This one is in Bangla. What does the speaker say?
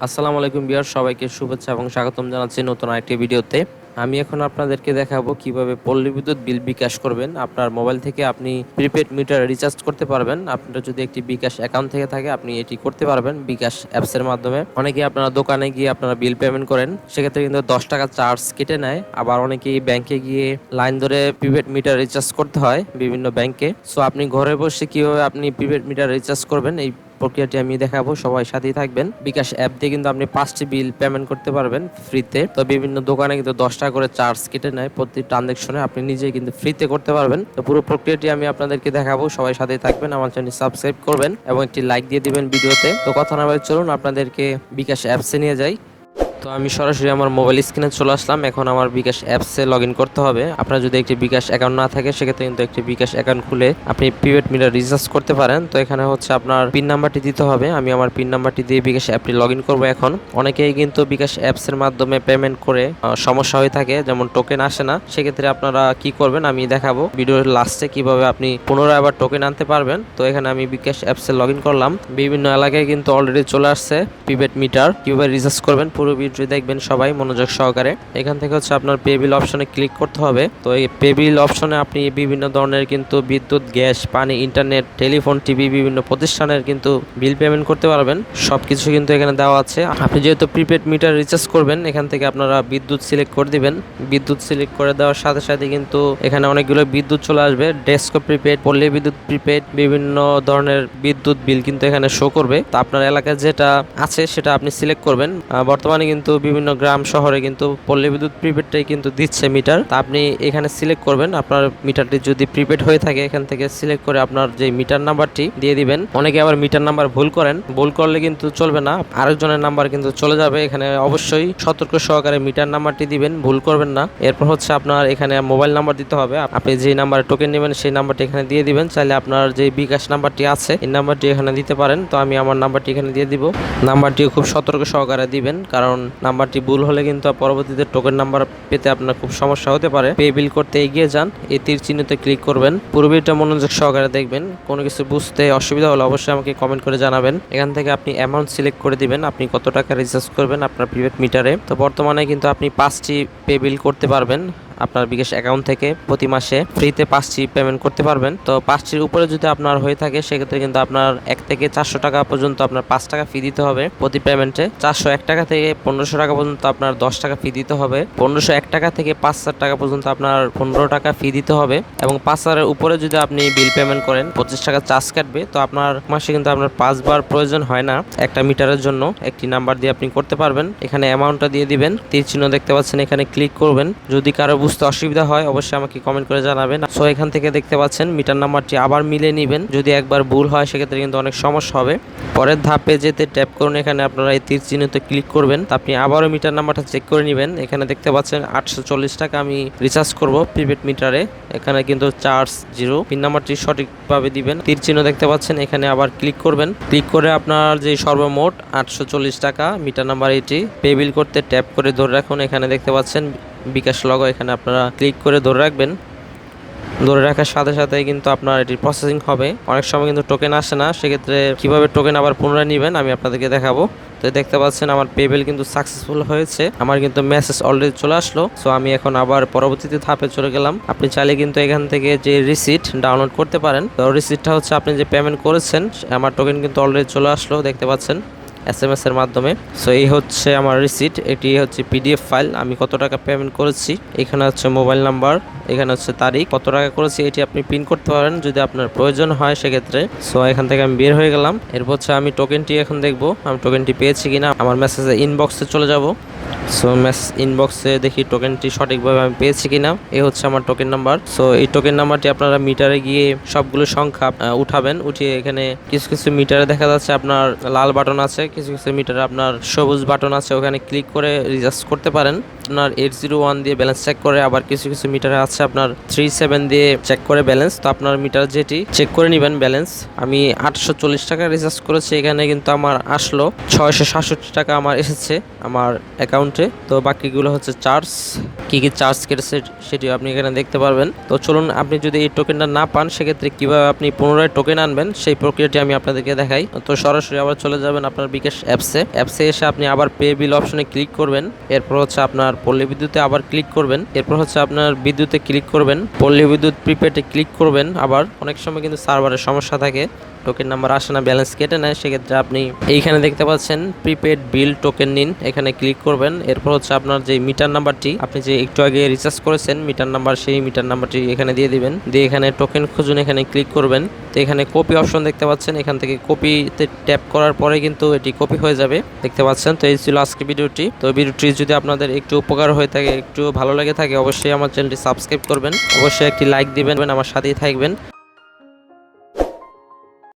আসসালামু আলাইকুম ভিউয়ার, সবাইকে শুভেচ্ছা এবং স্বাগতম জানাচ্ছি নতুন আরেকটি ভিডিওতে। আমি এখন আপনাদেরকে দেখাবো কিভাবে পল্লী বিদ্যুৎ বিল বিকাশ করবেন। আপনার মোবাইল থেকে আপনি প্রিপেড মিটার রিচার্জ করতে পারবেন। আপনার যদি একটি বিকাশ অ্যাকাউন্ট থেকে থাকে আপনি এটি করতে পারবেন বিকাশ অ্যাপসের মাধ্যমে। অনেকেই আপনারা দোকানে গিয়ে আপনারা বিল পেমেন্ট করেন, সেক্ষেত্রে কিন্তু 10 টাকা চার্জ কেটে নেয়। আবার অনেকেই ব্যাংকে গিয়ে লাইন ধরে প্রিপেড মিটার রিচার্জ করতে হয় বিভিন্ন ব্যাংকে। সো আপনি ঘরে বসে কিভাবে আপনি প্রিপেড মিটার রিচার্জ করবেন এই প্রক্রিয়াটি আমি দেখাবো, সবাই সাথেই থাকবেন। বিকাশ অ্যাপ দিয়ে কিন্তু আপনি 5টি বিল পেমেন্ট করতে পারবেন ফ্রিতে। তো বিভিন্ন দোকানে কিন্তু 10 টাকা করে চার্জ কেটে নেয় প্রতি ট্রানজাকশনে, আপনি নিজেই কিন্তু ফ্রিতে করতে পারবেন। তো পুরো প্রক্রিয়াটি আমি আপনাদেরকে দেখাবো, সবাই সাথেই থাকবেন। আমার চ্যানেল সাবস্ক্রাইব করবেন এবং একটি লাইক দিয়ে দিবেন ভিডিওতে। তো কথা না বলে চলুন আপনাদেরকে বিকাশ অ্যাপসে নিয়ে যাই। তো আমি সরাসরি আমার মোবাইল স্ক্রিনে চলে আসলাম। এখন আমার বিকাশ অ্যাপসে লগ ইন করতে হবে। আপনার যদি একটি বিকাশ অ্যাকাউন্ট না থাকে সেক্ষেত্রে কিন্তু একটি বিকাশ অ্যাকাউন্ট খুলে আপনি প্রিপেড মিটার রিচার্জ করতে পারেন। তো এখানে হচ্ছে আপনার পিন নাম্বারটি দিতে হবে। আমি আমার পিন নাম্বারটি দিয়ে বিকাশ অ্যাপটি লগ ইন করবো। এখন অনেকেই কিন্তু বিকাশ অ্যাপসের মাধ্যমে পেমেন্ট করে সমস্যা হয়ে থাকে, যেমন টোকেন আসে না। সেক্ষেত্রে আপনারা কি করবেন আমি দেখাবো ভিডিওর লাস্টে কিভাবে আপনি পুনরায় আবার টোকেন আনতে পারবেন। তো এখানে আমি বিকাশ অ্যাপসে লগ ইন করলাম। বিভিন্ন এলাকায় কিন্তু অলরেডি চলে আসছে প্রিপেড মিটার, কিভাবে রিচার্জ করবেন পুরো দেখবেন সবাই মনোযোগ সহকারে। এখান থেকে হচ্ছে আপনার পে বিল অপশনে ক্লিক করতে হবে। তো এই পে বিল অপশনে আপনি বিভিন্ন ধরনের কিন্তু বিদ্যুৎ, গ্যাস, পানি, ইন্টারনেট, টেলিফোন, টিভি বিভিন্ন প্রতিষ্ঠানের কিন্তু বিল পেমেন্ট করতে পারবেন। সবকিছু কিন্তু এখানে দেওয়া আছে। আপনি যেহেতু প্রিপেড মিটার রিচার্জ করবেন, এখান থেকে আপনারা বিদ্যুৎ সিলেক্ট করে দিবেন। বিদ্যুৎ সিলেক্ট করে দেওয়ার সাথে সাথে কিন্তু এখানে অনেকগুলো বিদ্যুৎ চলে আসবে। ডেস্কো প্রিপেড, পল্লী বিদ্যুৎ প্রিপেড, বিভিন্ন ধরনের বিদ্যুৎ বিল কিন্তু এখানে শো করবে। তো আপনার এলাকায় যেটা আছে সেটা আপনি সিলেক্ট করবেন। বর্তমানে কিন্তু বিভিন্ন গ্রাম শহরে কিন্তু পল্লী বিদ্যুৎ প্রিপেডটাই কিন্তু দিচ্ছে মিটার। তা আপনি এখানে সিলেক্ট করবেন। আপনার মিটারটি যদি প্রিপেড হয়ে থাকে এখান থেকে সিলেক্ট করে আপনার যে মিটার নাম্বারটি দিয়ে দিবেন। অনেকে আবার মিটার নাম্বার ভুল করেন, ভুল করলে কিন্তু চলবে না, আরেকজনের নাম্বার কিন্তু চলে যাবে। এখানে অবশ্যই সতর্ক সহকারে মিটার নাম্বারটি দিবেন, ভুল করবেন না। এরপর হচ্ছে আপনার এখানে মোবাইল নাম্বার দিতে হবে। আপনি যে নাম্বারে টোকেন নেবেন সেই নাম্বারটি এখানে দিয়ে দিবেন। চাইলে আপনার যে বিকাশ নাম্বারটি আছে এই নাম্বারটি এখানে দিতে পারেন। তো আমি আমার নাম্বারটি এখানে দিয়ে দিব। নাম্বারটি খুব সতর্ক সহকারে দিবেন, কারণ নাম্বারটি ভুল হলে কিন্তু পরবর্তীতে টোকেন নাম্বার পেতে আপনার খুব সমস্যা হতে পারে। পে বিল করতে এগিয়ে যান, এই তীর চিহ্নতে ক্লিক করবেন। পুরো ভিডিওটা মনোযোগ সহকারে দেখবেন। কোনো কিছু বুঝতে অসুবিধা হলে অবশ্যই আমাকে কমেন্ট করে জানাবেন। এখান থেকে আপনি অ্যামাউন্ট সিলেক্ট করে দিবেন, আপনি কত টাকা রিচার্জ করবেন আপনার প্রিপেড মিটারে। তো বর্তমানে কিন্তু আপনি 5টি পে বিল করতে পারবেন আপনার বিকাশ অ্যাকাউন্ট থেকে। প্রতি মাসে ফ্রিতে 5টি পেমেন্ট করতে পারবেন। তো 5টির উপরে যদি আপনার হয়ে থাকে সেক্ষেত্রে কিন্তু আপনার 1 থেকে 400 টাকা পর্যন্ত আপনার 5 টাকা ফি দিতে হবে প্রতি পেমেন্টে। 401 টাকা থেকে 1500 টাকা পর্যন্ত আপনার 10 টাকা ফি দিতে হবে। 1501 টাকা থেকে 5000 টাকা পর্যন্ত আপনার 15 টাকা ফি দিতে হবে। এবং 5000-এর উপরে যদি আপনি বিল পেমেন্ট করেন 25 টাকা চার্জ কাটবে। তো আপনার মাসে কিন্তু আপনার 5 বার প্রয়োজন হয় না একটা মিটারের জন্য। একটি নাম্বার দিয়ে আপনি করতে পারবেন। এখানে অ্যামাউন্টটা দিয়ে দিবেন, তীর চিহ্ন দেখতে পাচ্ছেন, এখানে ক্লিক করবেন। যদি কারো বুঝতে অসুবিধা হয় অবশ্যই আমাকে কমেন্ট করে জানাবেন। সো এখান থেকে দেখতে পাচ্ছেন মিটার নাম্বারটি আবার মিলে নেবেন। যদি একবার ভুল হয় সেক্ষেত্রে কিন্তু অনেক সমস্যা হবে। পরের ধাপে যেতে ট্যাপ করুন, এখানে আপনারা এই তীর চিহ্নতে ক্লিক করবেন। আপনি আবারও মিটার নাম্বারটা চেক করে নেবেন। এখানে দেখতে পাচ্ছেন 840 টাকা আমি রিচার্জ করব প্রিপেড মিটারে। এখানে কিন্তু চার্জ 0। পিন নাম্বারটি সঠিকভাবে দিবেন। তীর চিহ্ন দেখতে পাচ্ছেন, এখানে আবার ক্লিক করবেন। ক্লিক করে আপনার যে সর্বমোট 840 টাকা মিটার নাম্বার এটি পে বিল করতে ট্যাপ করে ধরে রাখুন। এখানে দেখতে পাচ্ছেন বিকাশ লগো, এখানে আপনারা ক্লিক করে ধরে রাখবেন। ধরে রাখার সাথে সাথে কিন্তু আপনার এটি প্রসেসিং হবে। অনেক সময় কিন্তু টোকেন আসে না, সেক্ষেত্রে কিভাবে টোকেন আবার পুনরায় নেবেন আমি আপনাদেরকে দেখাবো। তো দেখতে পাচ্ছেন আমার পেবিল কিন্তু সাকসেসফুল হয়েছে, আমার কিন্তু মেসেজ অলরেডি চলে আসলো। সো আমি এখন আবার পরবর্তীতে ধাপে চলে গেলাম। আপনি চাইলে কিন্তু এখান থেকে যে রিসিট ডাউনলোড করতে পারেন। তো রিসিটটা হচ্ছে আপনি যে পেমেন্ট করেছেন, আমার টোকেন কিন্তু অলরেডি চলে আসলো দেখতে পাচ্ছেন SMS এর মাধ্যমে। সো এই হচ্ছে আমার রিসিট, এটি হচ্ছে PDF ফাইল। আমি কত টাকা পেমেন্ট করেছি, এখানে হচ্ছে মোবাইল নাম্বার, এখানে হচ্ছে তারিখ, কত টাকা করেছি এটি আপনি পিন করতে পারেন যদি আপনার প্রয়োজন হয় সেক্ষেত্রে। সো এখান থেকে আমি বের হয়ে গেলাম। এরপর হচ্ছে আমি টোকেনটি এখন দেখবো আমি টোকেনটি পেয়েছি কিনা। আমার মেসেজে ইনবক্সে চলে যাব। সো ইনবক্সে দেখি টোকেনটি সঠিকভাবে আমি পেয়েছি কিনা। এই হচ্ছে আমার টোকেন নাম্বার। সো এই টোকেন নাম্বারটি আপনারা মিটারে গিয়ে সবগুলো সংখ্যা উঠাবেন। উঠিয়ে এখানে কিছু কিছু মিটারে দেখা যাচ্ছে আপনার লাল বাটন আছে, কিছু কিছু মিটারে আপনার সবুজ বাটন আছে, ওখানে ক্লিক করে রিচার্জ করতে পারেন। আপনার 801 দিয়ে ব্যালেন্স চেক করে, আবার কিছু কিছু মিটারে আছে আপনার 37 দিয়ে চেক করে ব্যালেন্স। তো আপনার মিটার যেটি চেক করে নেবেন ব্যালেন্স। আমি 840 টাকা রিচার্জ করেছি, এখানে কিন্তু আমার আসলো 667 টাকা আমার এসেছে আমার অ্যাকাউন্ট অ্যাকাউন্টে। তো বাকিগুলো হচ্ছে চার্জ, কি চার্জ কেটেছে সেটি আপনি এখানে দেখতে পারবেন। তো চলুন, আপনি যদি এই টোকেনটা না পান সেক্ষেত্রে কিভাবে আপনি পুনরায় টোকেন আনবেন সেই প্রক্রিয়াটি আমি আপনাদেরকে দেখাই। তো সরাসরি আবার চলে যাবেন আপনার বিকাশ অ্যাপসে এসে আপনি আবার পে বিল অপশনে ক্লিক করবেন। এরপর হচ্ছে আপনার পল্লী বিদ্যুতে আবার ক্লিক করবেন। এরপর হচ্ছে আপনার বিদ্যুতে ক্লিক করবেন, পল্লী বিদ্যুৎ প্রিপেডে ক্লিক করবেন। আবার অনেক সময় কিন্তু সার্ভারের সমস্যা থাকে, টোকেন নাম্বার আসে না, ব্যালেন্স কেটে নেয়, সেক্ষেত্রে আপনি এইখানে দেখতে পাচ্ছেন প্রিপেড বিল টোকেন নিন, এখানে ক্লিক করবেন। এরপর হচ্ছে আপনার যে মিটার নাম্বারটি আপনি যে একটু আগে রিচার্জ করেছেন মিটার নাম্বার, সেই মিটার নাম্বারটি এখানে দিয়ে দিবেন, দিয়ে এখানে টোকেন খুঁজুন, এখানে ক্লিক করবেন। তো এখানে কপি অপশন দেখতে পাচ্ছেন, এখান থেকে কপিতে ট্যাপ করার পরে কিন্তু এটি কপি হয়ে যাবে, দেখতে পাচ্ছেন। তো এই ছিল আজকে ভিডিওটি। তো ভিডিওটি যদি আপনাদের একটু উপকার হয়ে থাকে, একটু ভালো লেগে থাকে, অবশ্যই আমার চ্যানেলটি সাবস্ক্রাইব করবেন, অবশ্যই একটি লাইক দিবেন, আমার সাথেই থাকবেন।